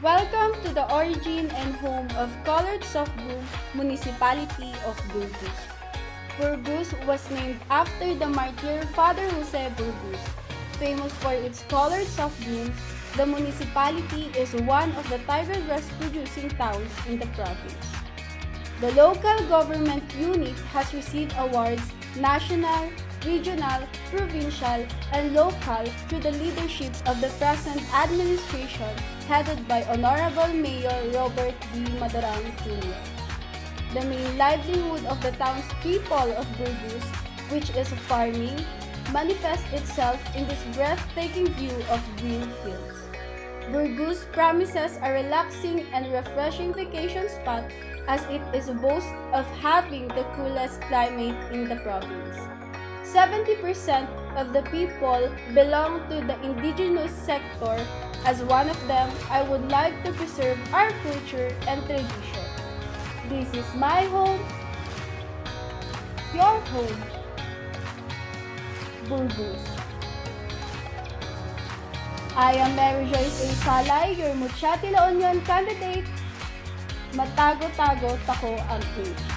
Welcome to the origin and home of colored soft bloom municipality of Burgos. Burgos was named after the martyr Father Jose Burgos. Famous for its colored soft blooms, the municipality is one of the tiger-grass-producing towns in the province. The local government unit has received awards national, regional, provincial, and local through the leadership of the present administration headed by Honorable Mayor Robert D. Madarang Jr. The main livelihood of the townspeople of Burgos, which is farming, manifests itself in this breathtaking view of green fields. Burgos promises a relaxing and refreshing vacation spot as it is boast of having the coolest climate in the province. 70% of the people belong to the indigenous sector. As one of them, I would like to preserve our culture and tradition. This is my home, your home, Burgos. I am Mary Joyce A. Salay, your Mutia La Union candidate. Matago-tago tako ang page.